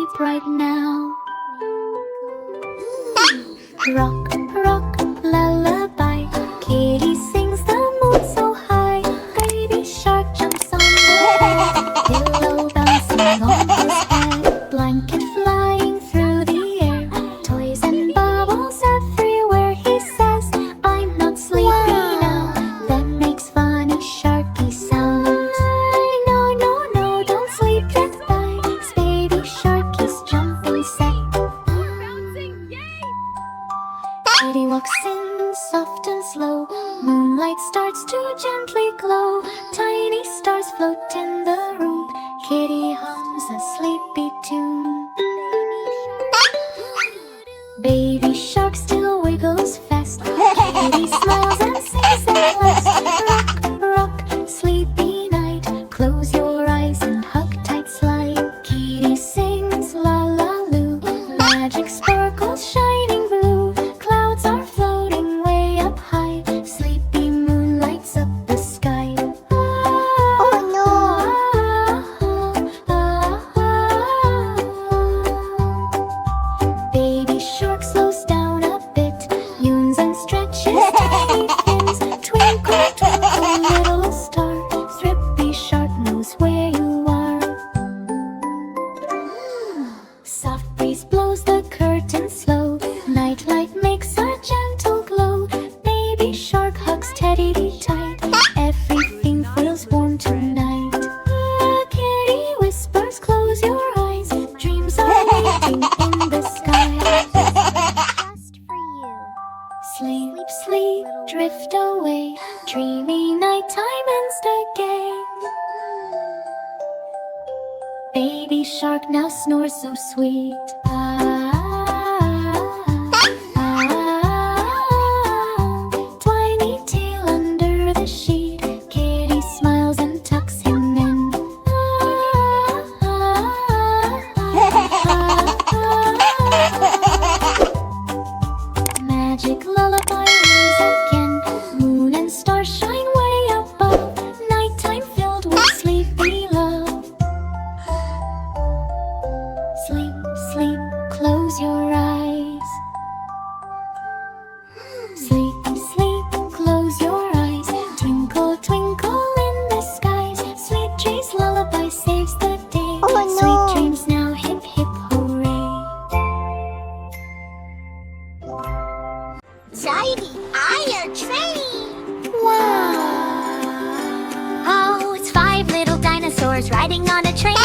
asleep right now. Rock, rock, lullaby. Kitty sings the moon so high. Baby shark jumps on the bed. Pillow bouncing on his head. Blanket flying through the air. Toys and bubbles everywhere. He says, I'm not sleepy now. Then makes funny sharky sounds. No, no, no, don't sleep yet, guys. Baby sharky's jumping set. Kitty walks in soft and slow. Moonlight starts to gently glow. Tiny stars float in the room. Kitty hums a sleepy tune. Baby shark still wiggles fast. Kitty smiles and sings at last. Rock, rock, sleepy night. Close your eyes and hug tight slide. Kitty sings la la loo. Magic sparkles shining blue. Clouds are floating way up high. Sleepy moon lights up the sky. Oh no! Baby shark slows down a bit. Yawns and stretches tiny fins. Twinkle, twinkle, little star. Thrippy shark knows where you are. Soft breeze blows the curtain slow. Nightlight makes a gentle glow. Baby shark hugs Teddy tight. Everything feels warm tonight. Kitty whispers, close your eyes. Dreams are waiting in the sky. Just for you. Sleep, sleep, drift away. Dreamy nighttime ends again. Baby shark now snores so sweet. Tiny tail under the sheet. Kitty smiles and tucks him in. Magic lullaby rings again. Moon and stars shine way above. Nighttime filled with sleepy love. Sleep, sleep, close your eyes. Sleep, sleep, close your eyes. Twinkle, twinkle in the skies. Sweet dreams lullaby saves the day. Oh, no. Sweet dreams now, hip hip hooray. Tidy iron train. Wow! Oh, it's 5 little dinosaurs riding on a train.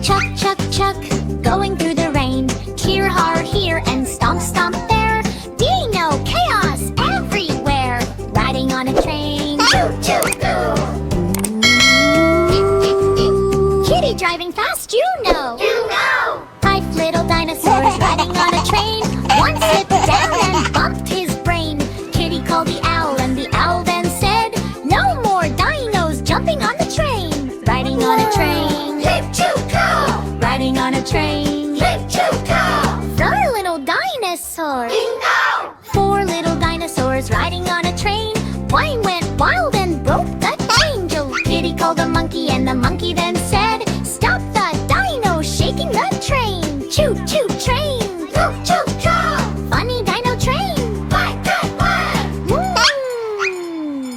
Chuck, chuck, chuck, going through the rain. Here, har, here, and stomp, stomp there. Dino, chaos everywhere. Riding on a train. Choo, choo, choo. Kitty driving fast, you know. You know. 5 little dinosaurs riding on a train. One slipped down and bumped his brain. Kitty called the owl, and the owl then said, no more dinos jumping on the train. Riding on a train. Hip, choo, choo. Riding on a train. Hip, choo, choo. 4 little dinosaurs. Bingo! 4 little dinosaurs riding on a train. One went wild and broke the chain. Kitty called the monkey, and the monkey then said, stop the dino shaking the train. Choo, choo, train. Choo, choo, choo. Funny dino train. Quack, quack, quack.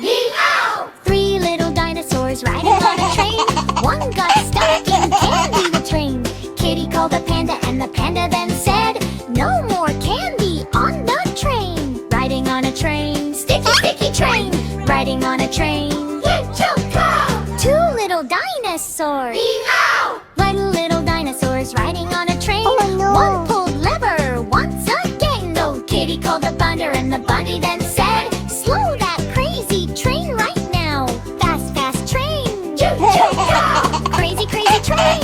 Hee-haw! 3 little dinosaurs riding on a train. One got stuck in candy the train. Kitty called the panda, and the panda then said, no more candy on the train. Riding on a train. Sticky, sticky train. Riding on a train. Choo, choo, choo. 2 little dinosaurs. Hee-haw! Little dinosaurs riding on a train. Oh, no. One pulled lever once again. So Kitty called the bunny, and the bunny then said, slow that crazy train right now. Fast, fast train. Choo, choo, choo. Crazy, crazy train.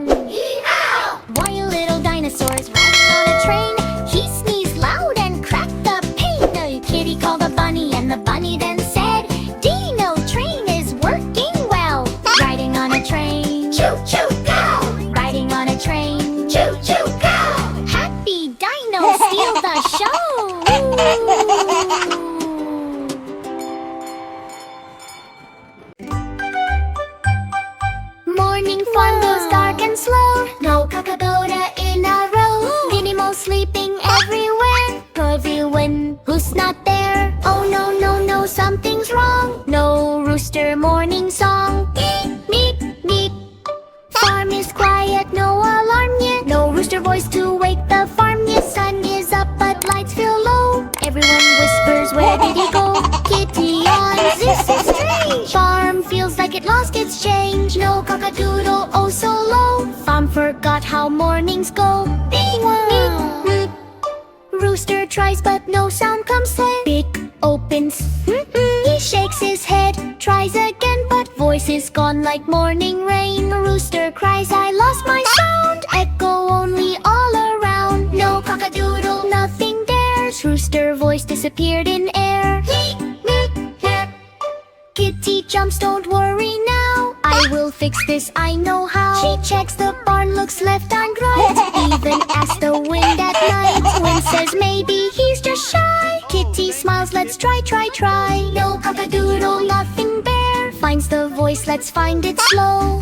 Vroom. Hee-haw! One little dinosaurs riding on a train. He sneezed loud and cracked the pane. Kitty called the bunny, and the bunny then said, Dino train is working well. Riding on a train. Choo, choo, go. Riding on a train. Choo, choo, go. Happy Dino steal morning farm goes dark and slow. No kakaboda in a row. Dino sleeping everywhere. Everyone who's not there. Oh no, no, no, something's wrong. No rooster morning song. Meep, meep, meep. Farm is quiet, no alarm yet. No rooster voice to wake the farm yet. Sun is up but lights feel low. Everyone whispers, where did he go? Kitty yawns, this is strange. Farm feels like it lost its change. No cockadoodle, oh so low. Farm forgot how mornings go. Beep, beep, beep. Rooster tries but no sound comes then. Beak opens, he shakes his head. Tries again but voice is gone like morning rain. Rooster cries, I lost my sound. Echo only all around. No cockadoodle, nothing dares. Rooster voice disappeared in air. Kitty jumps, don't worry now. I will fix this, I know how. She checks the barn, looks left and right. Even asks the wind at night. Wind says maybe he's just shy. Kitty smiles, let's try, try, try. No cockadoodle, nothing bare. Finds the voice, let's find it slow.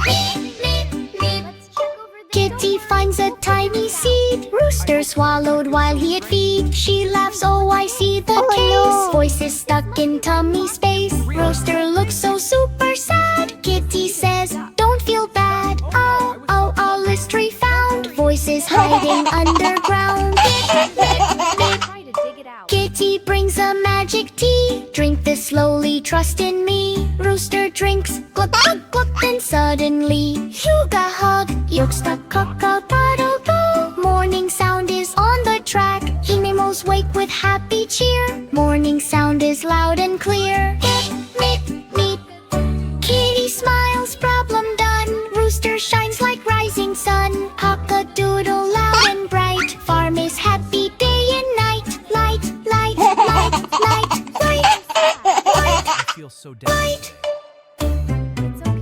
Kitty finds a tiny seed. Rooster swallowed while he had feed. She laughs, oh I see the case. Voice is stuck in tummy space. Rooster looks so super sad. Kitty says, don't feel bad. Oh, oh, oh, mystery found. Voice is hiding underground. Kitty brings a magic tea. Drink this slowly, trust in me. Rooster drinks, gluck, gluck, gluck. Then suddenly, Huga hug. Yolk stuck, cock-a-doodle-doo. Morning sound is on the track. Animals wake with happy cheer. Morning sound is loud and clear. Meep, meep, meep. Kitty smiles, problem done. Rooster shines like rising sun. Cock-a-doodle loud and bright. Farm is happy day and night. Light, light, light, light, light, light. I feel so down. Light.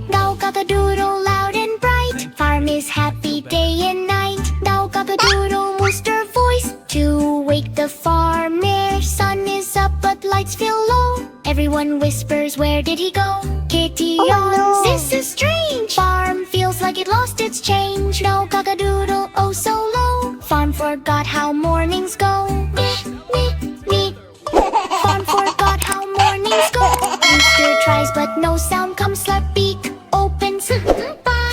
Now cock-a-doodle loud and bright. Farm is happy day and night. Now cock-a-doodle rooster voice to wake the farmer. Sun is up but lights feel low. Everyone whispers, where did he go? Kitty yawns, this is strange. Farm feels like it lost its change. No cock-a-doodle, oh so low. Farm forgot how mornings go. Meep, meep, meep. Farm forgot how mornings go. Rooster tries but no sound comes. Slap beak opens,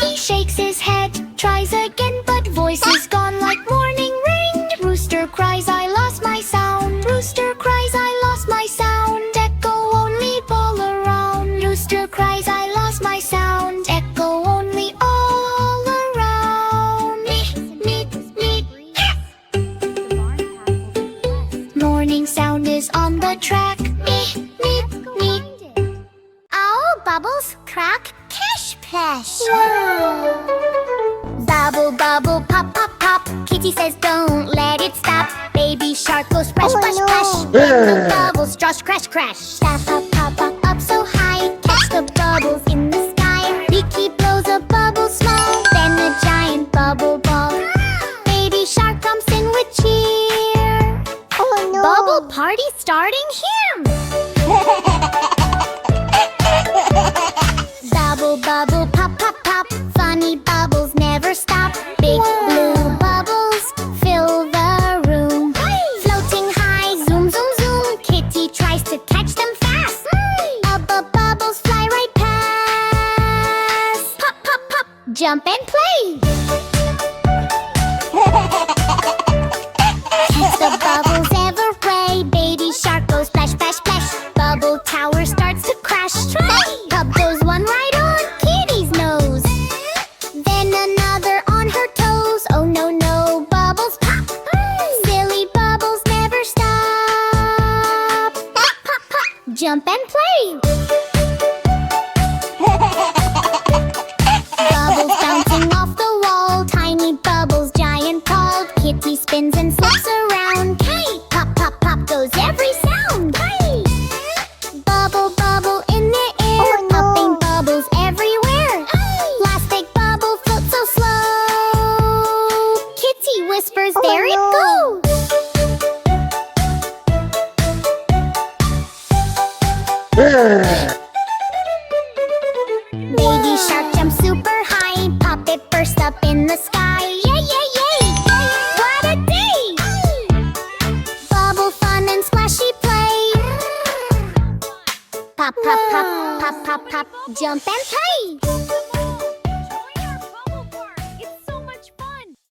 he shakes his head. Tries again but voice is gone like morning rain. Rooster cries, I lost my sound. Rooster cries, I lost my sound. Echo only all around. Rooster cries, I lost my sound. Echo only all around. Meep, meep, meep. Morning sound is on the track. Meep, meep, meep. Ow, bubbles, crack, cash, plash. Bubble, bubble, pop, pop, pop. Kitty says don't let it stop. Baby shark goes splash, splash, splash. The bubbles just crash, crash. Stop, pop, pop, pop, up so high. Catch the bubbles in the sky. Beaky blows a bubble small. Then a giant bubble ball. Baby shark comes in with cheer. Oh no! Bubble party starting here. Bubble, bubble, pop, pop, pop. Funny bubbles never stop. Big blue bubbles fill the room. Floating high, zoom, zoom, zoom. Kitty tries to catch them fast. Bubbles fly right past. Pop, pop, pop. Jump and play. Catch the bubbles every way. Baby shark goes splash, splash, splash. Bubble tower starts to crash. Pop goes one right on Kitty's nose. Then another on her toes. Oh no, no, bubbles pop. Silly bubbles never stop. Pop, pop, pop. Jump and play. Bubbles bouncing off the wall. Tiny bubbles, giant called. Kitty spins and slips around. Hey, pop, pop, pop goes every sound. Hey. Bubble, bubble in the air. Oh, no. Popping bubbles everywhere. Last big bubble floats so slow. Kitty whispers, Oh, there it no. goes. Baby shark jumps super high. in the sky. Yay, yay, yay! What a day! Bubble fun and splashy play. Pop, pop, pop, pop, pop, pop, jump and play.